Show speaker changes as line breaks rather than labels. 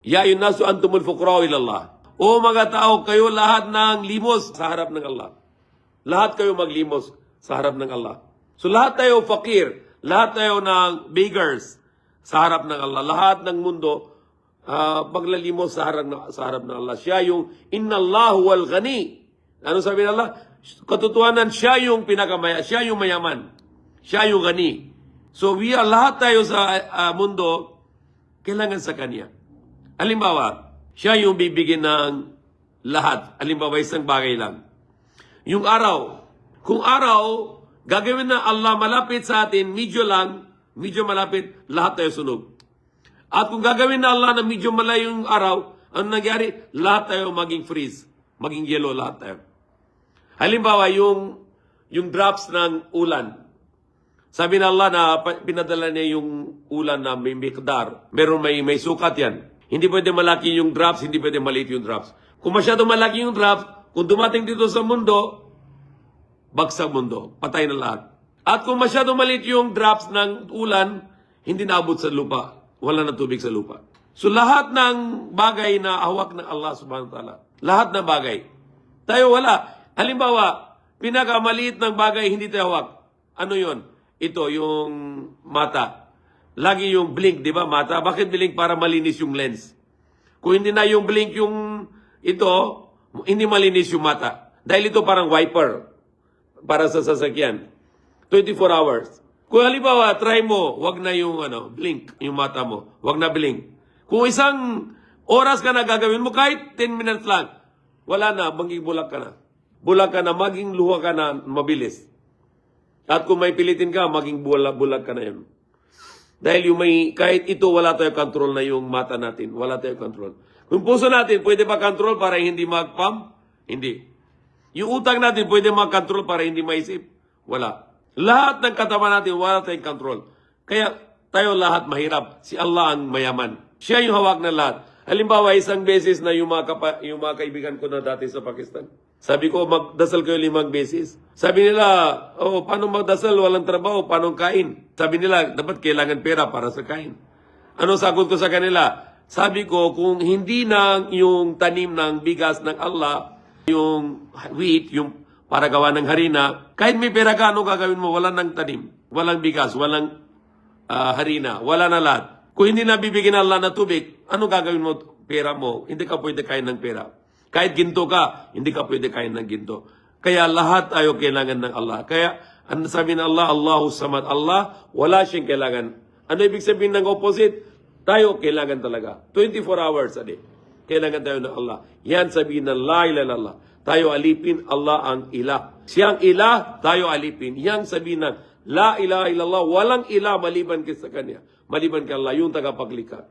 Ya ayun nasu antumul fuqara ilallah. O mga tao, kayo lahat ng limos sa harap ng Allah. Lahat kayo maglimos sa harap ng Allah. So lahat tayo fakir, lahat tayo ng beggars sa harap ng Allah. Lahat ng mundo maglalimos sa harap ng Allah. Siya yung innallahu wal ghani. Ano sabi ng Allah? Katotohanan, siya yung pinakamaya, siya yung mayaman. Siya yung ghani. So lahat tayo sa mundo kailangan sa Kanya. Halimbawa, siya yung bibigyan ng lahat. Halimbawa, isang bagay lang. Yung araw. Kung araw, gagawin na Allah malapit sa atin, medyo lang, medyo malapit, lahat tayo sunog. At kung gagawin na Allah na medyo malayo yung araw, ano nangyari? Lahat tayo maging freeze. Maging yellow lahat tayo. Halimbawa, yung drops ng ulan. Sabi na Allah na pinadala niya yung ulan na may mikdar. Meron may sukat yan. Hindi pwede malaki yung drops, hindi pwede maliit yung drops. Kung masyado malaki yung drops, kung dumating dito sa mundo, bagsak mundo, patay na lahat. At kung masyado maliit yung drops ng ulan, hindi naabot sa lupa. Wala na tubig sa lupa. So lahat ng bagay na hawak ng Allah subhanahu wa ta'ala, lahat ng bagay, tayo wala. Halimbawa, pinakamaliit ng bagay hindi tayo hawak. Ano yon? Ito, yung mata. Lagi yung blink, di ba, mata? Bakit blink? Para malinis yung lens. Kung hindi na yung blink yung ito, hindi malinis yung mata. Dahil ito parang wiper para sa sasakyan. 24 hours. Kung halimbawa, try mo, wag na yung blink, yung mata mo. Wag na blink. Kung isang oras ka na gagawin mo, kahit 10 minutes lang, wala na, maging bulag ka na. Bulag ka na, maging luha ka na mabilis. At kung may pilitin ka, maging bulag ka na yun. Dahil kahit ito, wala tayong control na yung mata natin. Wala tayong control. Yung puso natin, pwede ba control para hindi mag-pump? Hindi. Yung utak natin, pwede mag-control para hindi maisip? Wala. Lahat ng katawan natin, wala tayong control. Kaya tayo lahat mahirap. Si Allah ang mayaman. Siya yung hawak na lahat. Halimbawa, isang beses na yung mga kaibigan ko na dati sa Pakistan. Sabi ko, magdasal kayo 5 beses. Sabi nila, paano magdasal? Walang trabaho, paano kain? Sabi nila, dapat kailangan pera para sa kain. Ano sagot ko sa kanila? Sabi ko, kung hindi na yung tanim ng bigas ng Allah, yung wheat, yung para gawa ng harina, kahit may pera ka, ano gagawin mo? Walang ng tanim, walang bigas, walang harina, wala na lahat. Kung hindi na bibigyan ng Allah na tubig, ano gagawin mo? Pera mo, hindi ka pwede kain ng pera. Kahit ginto ka, hindi ka pwede kain ng ginto. Kaya lahat tayo kailangan ng Allah. Kaya, ano sabi ng Allah? Allahu samad. Allah, wala siyang kailangan. Ano ibig sabihin ng opposite? Tayo kailangan talaga. 24 hours a day. Kailangan tayo ng Allah. Yan sabihin ng la ilaha illallah. Tayo alipin, Allah ang ilah. Siyang ilah, tayo alipin. Yang sabihin ng la ilaha illallah, walang ilah maliban sa Kanya. Maliban kay Allah, yung tagapaglikha.